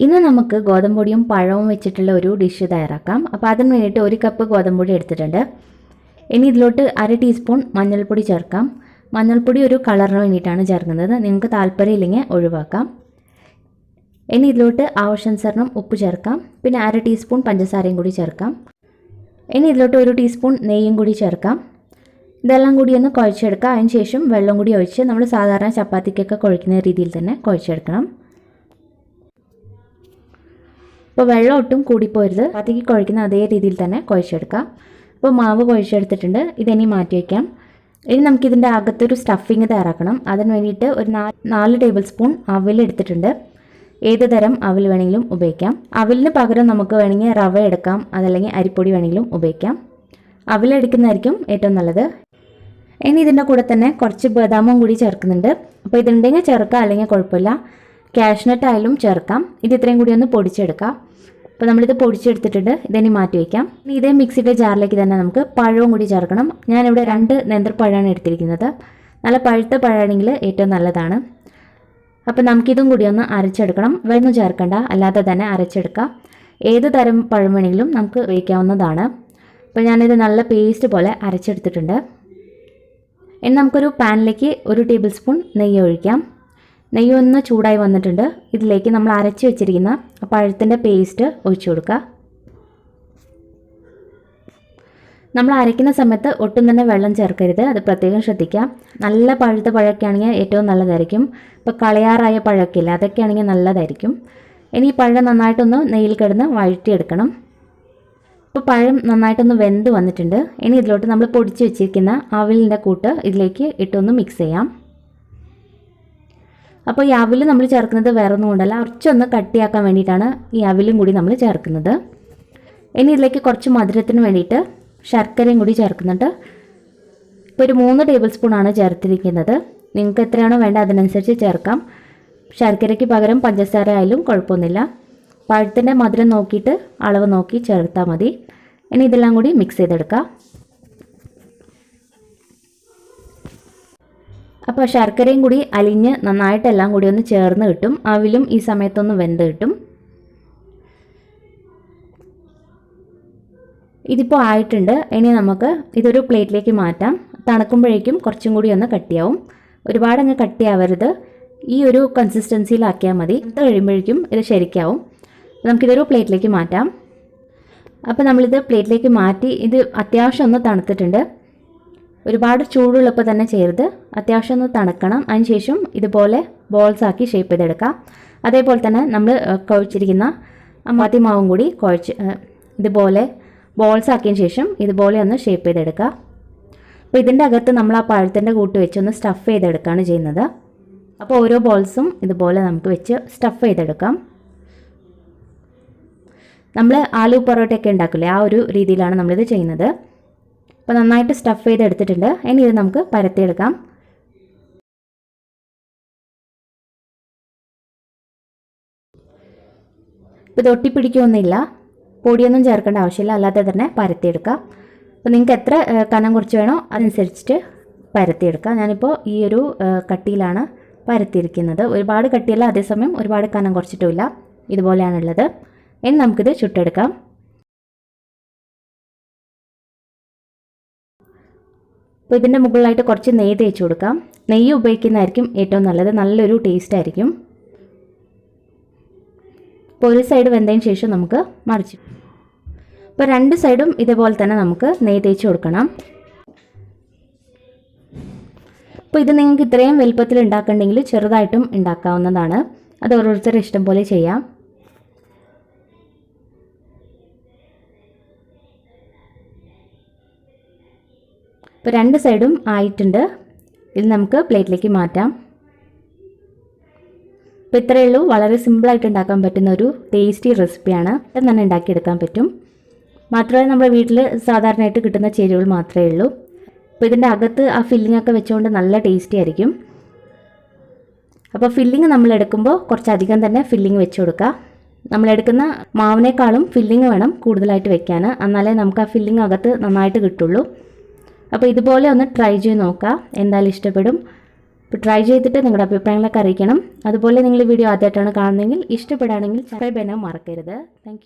ഇന്ന് നമുക്ക് ഗോതമ്പൊടിയും പഴവും വെച്ചിട്ടുള്ള ഒരു ഡിഷ് തയ്യാറാക്കാം. അപ്പോൾ അതിന് വേണ്ടിയിട്ട് 1 കപ്പ് ഗോതമ്പൊടി എടുത്തിട്ടുണ്ട്. ഇനി ഇതിലോട്ട് 1/2 ടീസ്പൂൺ മഞ്ഞൾപ്പൊടി ചേർക്കാം. മഞ്ഞൾപ്പൊടി ഒരു കളറിന് വേണ്ടിയിട്ടാണ് ചേർക്കുന്നത്. നിങ്ങൾക്ക് താല്പര്യമില്ലെങ്കിൽ ഒഴിവാക്കാം. ഇനി ഇതിലോട്ട് ആവശ്യാനുസരണം ഉപ്പ് ചേർക്കാം. പിന്നെ 1/2 ടീസ്പൂൺ പഞ്ചസാരയും കൂടി ചേർക്കാം. ഇനി ഇതിലോട്ട് 1 ടീസ്പൂൺ നെയ്യും കൂടി ചേർക്കാം. ഇതെല്ലാം കൂടി ഒന്ന് കുഴച്ചെടുക്കുക. അതിന് ശേഷം വെള്ളം കൂടി ഒഴിച്ച് നമ്മൾ സാധാരണ ചപ്പാത്തിക്കൊക്കെ കുഴക്കുന്ന രീതിയിൽ തന്നെ കുഴച്ചെടുക്കണം. അപ്പോൾ വെള്ളം ഒട്ടും കൂടിപ്പോരുത്. ചപ്പാത്തിക്ക് കുഴക്കുന്ന അതേ രീതിയിൽ തന്നെ കുഴച്ചെടുക്കുക. അപ്പോൾ മാവ് കുഴച്ചെടുത്തിട്ടുണ്ട്. ഇതിനി മാറ്റി വയ്ക്കാം. ഇനി നമുക്കിതിൻ്റെ അകത്തൊരു സ്റ്റഫിങ് തയ്യാറാക്കണം. അതിന് വേണ്ടിയിട്ട് ഒരു 4 ടേബിൾ സ്പൂൺ അവിൽ എടുത്തിട്ടുണ്ട്. ഏത് തരം അവിൽ വേണമെങ്കിലും ഉപയോഗിക്കാം. അവിലിന് പകരം നമുക്ക് വേണമെങ്കിൽ റവ എടുക്കാം, അതല്ലെങ്കിൽ അരിപ്പൊടി വേണമെങ്കിലും ഉപയോഗിക്കാം. അവിലെടുക്കുന്നതായിരിക്കും ഏറ്റവും നല്ലത്. ഇനി ഇതിൻ്റെ കൂടെ തന്നെ കുറച്ച് ബദാമും കൂടി ചേർക്കുന്നുണ്ട്. അപ്പോൾ ഇതുണ്ടെങ്കിൽ ചേർക്കാം, അല്ലെങ്കിൽ കുഴപ്പമില്ല. കാഷ്നട്ട് ആയാലും ചേർക്കാം. ഇത് ഇത്രയും കൂടി ഒന്ന് പൊടിച്ചെടുക്കാം. അപ്പോൾ നമ്മളിത് പൊടിച്ചെടുത്തിട്ടുണ്ട്. ഇതിനി മാറ്റി വയ്ക്കാം. ഇനി ഇതേ മിക്സിയുടെ ജാറിലേക്ക് തന്നെ നമുക്ക് പഴവും കൂടി ചേർക്കണം. ഞാനിവിടെ 2 നേന്ത്രപ്പഴമാണ് എടുത്തിരിക്കുന്നത്. നല്ല പഴുത്ത പഴമാണെങ്കിൽ ഏറ്റവും നല്ലതാണ്. അപ്പോൾ നമുക്കിതും കൂടി ഒന്ന് അരച്ചെടുക്കണം. വെള്ളം ചേർക്കണ്ട, അല്ലാതെ തന്നെ അരച്ചെടുക്കാം. ഏത് തരം പഴം വേണമെങ്കിലും നമുക്ക് ഉപയോഗിക്കാവുന്നതാണ്. അപ്പോൾ ഞാനിത് നല്ല പേസ്റ്റ് പോലെ അരച്ചെടുത്തിട്ടുണ്ട്. ഇനി നമുക്കൊരു പാനിലേക്ക് 1 ടേബിൾ സ്പൂൺ നെയ്യ് ഒഴിക്കാം. നെയ്യ് ഒന്ന് ചൂടായി വന്നിട്ടുണ്ട്. ഇതിലേക്ക് നമ്മൾ അരച്ച് വെച്ചിരിക്കുന്ന പഴത്തിൻ്റെ പേസ്റ്റ് ഒഴിച്ചു കൊടുക്കുക. നമ്മൾ അരയ്ക്കുന്ന സമയത്ത് ഒട്ടും തന്നെ വെള്ളം ചേർക്കരുത്, അത് പ്രത്യേകം ശ്രദ്ധിക്കാം. നല്ല പഴുത്ത പഴമൊക്കെ ആണെങ്കിൽ ഏറ്റവും നല്ലതായിരിക്കും. ഇപ്പോൾ കളയാറായ പഴമൊക്കെ ഇല്ല, അതൊക്കെ ആണെങ്കിൽ നല്ലതായിരിക്കും. ഇനി ഈ പഴം നന്നായിട്ടൊന്ന് നെയ്യിൽ കിടന്ന് വഴറ്റിയെടുക്കണം. ഇപ്പോൾ പഴം നന്നായിട്ടൊന്ന് വെന്ത് വന്നിട്ടുണ്ട്. ഇനി ഇതിലോട്ട് നമ്മൾ പൊടിച്ച് വെച്ചിരിക്കുന്ന അവിലിൻ്റെ കൂട്ട് ഇതിലേക്ക് ഇട്ടൊന്ന് മിക്സ് ചെയ്യാം. അപ്പോൾ ഈ അവിൽ നമ്മൾ ചേർക്കുന്നത് വേറെ ഒന്നും കൊണ്ടല്ല, കുറച്ചൊന്ന് കട്ടിയാക്കാൻ വേണ്ടിയിട്ടാണ് ഈ അവിലും കൂടി നമ്മൾ ചേർക്കുന്നത്. ഇനി ഇതിലേക്ക് കുറച്ച് മധുരത്തിന് വേണ്ടിയിട്ട് ശർക്കരയും കൂടി ചേർക്കുന്നുണ്ട്. ഇപ്പോൾ ഒരു 3 ടേബിൾ സ്പൂണാണ് ചേർത്തിരിക്കുന്നത്. നിങ്ങൾക്ക് എത്രയാണോ വേണ്ട അതിനനുസരിച്ച് ചേർക്കാം. ശർക്കരയ്ക്ക് പകരം പഞ്ചസാര ആയാലും കുഴപ്പമൊന്നുമില്ല. പഴത്തിൻ്റെ മധുരം നോക്കിയിട്ട് അളവ് നോക്കി ചേർത്താൽ മതി. ഇനി ഇതെല്ലാം കൂടി മിക്സ് ചെയ്തെടുക്കാം. അപ്പോൾ ശർക്കരയും കൂടി അലിഞ്ഞ് നന്നായിട്ടെല്ലാം കൂടി ഒന്ന് ചേർന്ന് കിട്ടും. അവിലും ഈ സമയത്തൊന്ന് വെന്ത് കിട്ടും. ഇതിപ്പോൾ ആയിട്ടുണ്ട്. ഇനി നമുക്ക് ഇതൊരു പ്ലേറ്റിലേക്ക് മാറ്റാം. തണുക്കുമ്പോഴേക്കും കുറച്ചും കൂടി ഒന്ന് കട്ടിയാവും. ഒരുപാട് അങ്ങ് കട്ടിയാവരുത്. ഈ ഒരു കൺസിസ്റ്റൻസിയിലാക്കിയാൽ മതി. ഇത് കഴിയുമ്പോഴേക്കും ഇത് ശരിക്കാവും. നമുക്കിതൊരു പ്ലേറ്റിലേക്ക് മാറ്റാം. അപ്പോൾ നമ്മളിത് പ്ലേറ്റിലേക്ക് മാറ്റി. ഇത് അത്യാവശ്യം ഒന്ന് തണുത്തിട്ടുണ്ട്. ഒരുപാട് ചൂടുള്ളപ്പോൾ തന്നെ ചെയ്യരുത്, അത്യാവശ്യം ഒന്ന് തണുക്കണം. അതിനുശേഷം ഇതുപോലെ ബോൾസ് ആക്കി ഷേപ്പ് ചെയ്തെടുക്കാം. അതേപോലെ തന്നെ നമ്മൾ കുഴച്ചിരിക്കുന്ന മത്തി മാവും കൂടി കുഴച്ച് ഇതുപോലെ ബോൾസ് ആക്കിയതിന് ശേഷം ഇതുപോലെ ഒന്ന് ഷേപ്പ് ചെയ്തെടുക്കുക. അപ്പോൾ ഇതിൻ്റെ അകത്ത് നമ്മൾ ആ പഴത്തിൻ്റെ കൂട്ട് വെച്ചൊന്ന് സ്റ്റഫ് ചെയ്തെടുക്കുകയാണ് ചെയ്യുന്നത്. അപ്പോൾ ഓരോ ബോൾസും ഇതുപോലെ നമുക്ക് വെച്ച് സ്റ്റഫ് ചെയ്തെടുക്കാം. നമ്മൾ ആലു പൊറോട്ടയൊക്കെ ഉണ്ടാക്കില്ലേ, ആ ഒരു രീതിയിലാണ് നമ്മളിത് ചെയ്യുന്നത്. അപ്പോൾ നന്നായിട്ട് സ്റ്റഫ് ചെയ്തെടുത്തിട്ടുണ്ട്. ഇനി ഇത് നമുക്ക് പരത്തിയെടുക്കാം. ഇപ്പോൾ ഇത് ഒട്ടിപ്പിടിക്കുകയൊന്നുമില്ല, പൊടിയൊന്നും ചേർക്കേണ്ട ആവശ്യമില്ല, അല്ലാതെ തന്നെ പരത്തിയെടുക്കാം. അപ്പോൾ നിങ്ങൾക്ക് എത്ര കനം കുറച്ച് വേണോ അതനുസരിച്ചിട്ട് പരത്തിയെടുക്കാം. ഞാനിപ്പോൾ ഈ ഒരു കട്ടിയിലാണ് പരത്തിയിരിക്കുന്നത്. ഒരുപാട് കട്ടിയല്ല, അതേസമയം ഒരുപാട് കനം കുറച്ചിട്ടുമില്ല, ഇതുപോലെയാണുള്ളത്. ഇനി നമുക്കിത് ചുട്ടെടുക്കാം. അപ്പോൾ ഇതിൻ്റെ മുകളിലായിട്ട് കുറച്ച് നെയ്യ് തേച്ച് കൊടുക്കാം. നെയ്യ് ഉപയോഗിക്കുന്നതായിരിക്കും ഏറ്റവും നല്ലത്, നല്ലൊരു ടേസ്റ്റ് ആയിരിക്കും. ഇപ്പോൾ ഒരു സൈഡ് വെന്തതിന് ശേഷം നമുക്ക് മറിച്ച്, ഇപ്പോൾ 2 സൈഡും ഇതേപോലെ തന്നെ നമുക്ക് നെയ്യ് തേച്ച് കൊടുക്കണം. അപ്പോൾ ഇത് നിങ്ങൾക്ക് ഇത്രയും വലുപ്പത്തിൽ ഉണ്ടാക്കണമെങ്കിൽ ചെറുതായിട്ടും ഉണ്ടാക്കാവുന്നതാണ്. അത് ഓരോരുത്തരുടെ ഇഷ്ടം പോലെ ചെയ്യാം. ഇപ്പോൾ 2 സൈഡും ആയിട്ടുണ്ട്. ഇത് നമുക്ക് പ്ലേറ്റിലേക്ക് മാറ്റാം. അപ്പോൾ ഇത്രയേ ഉള്ളൂ. വളരെ സിമ്പിളായിട്ട് ഉണ്ടാക്കാൻ പറ്റുന്ന ഒരു ടേസ്റ്റി റെസിപ്പിയാണ്. പെട്ടെന്ന് തന്നെ ഉണ്ടാക്കിയെടുക്കാൻ പറ്റും. മാത്രമല്ല നമ്മുടെ വീട്ടിൽ സാധാരണയായിട്ട് കിട്ടുന്ന ചേരുവകൾ മാത്രമേ ഉള്ളൂ. അപ്പോൾ ഇതിൻ്റെ അകത്ത് ആ ഫില്ലിംഗ് ഒക്കെ വെച്ചുകൊണ്ട് നല്ല ടേസ്റ്റി ആയിരിക്കും. അപ്പോൾ ഫില്ലിംഗ് നമ്മൾ എടുക്കുമ്പോൾ കുറച്ചധികം തന്നെ ഫില്ലിംഗ് വെച്ച് കൊടുക്കുക. നമ്മളെടുക്കുന്ന മാവിനേക്കാളും ഫില്ലിംഗ് വേണം കൂടുതലായിട്ട് വെക്കാൻ, എന്നാലേ നമുക്ക് ആ ഫില്ലിംഗ് അകത്ത് നന്നായിട്ട് കിട്ടുള്ളൂ. അപ്പോൾ ഇതുപോലെ ഒന്ന് ട്രൈ ചെയ്ത് നോക്കുക, എന്തായാലും ഇഷ്ടപ്പെടും. അപ്പോൾ ട്രൈ ചെയ്തിട്ട് നിങ്ങളുടെ അഭിപ്രായങ്ങളൊക്കെ അറിയിക്കണം. അതുപോലെ നിങ്ങൾ ഈ വീഡിയോ ആദ്യമായിട്ടാണ് കാണുന്നതെങ്കിൽ ഇഷ്ടപ്പെടുകയാണെങ്കിൽ സബ്സ്ക്രൈബ് ചെയ്യാൻ മറക്കരുത്. താങ്ക്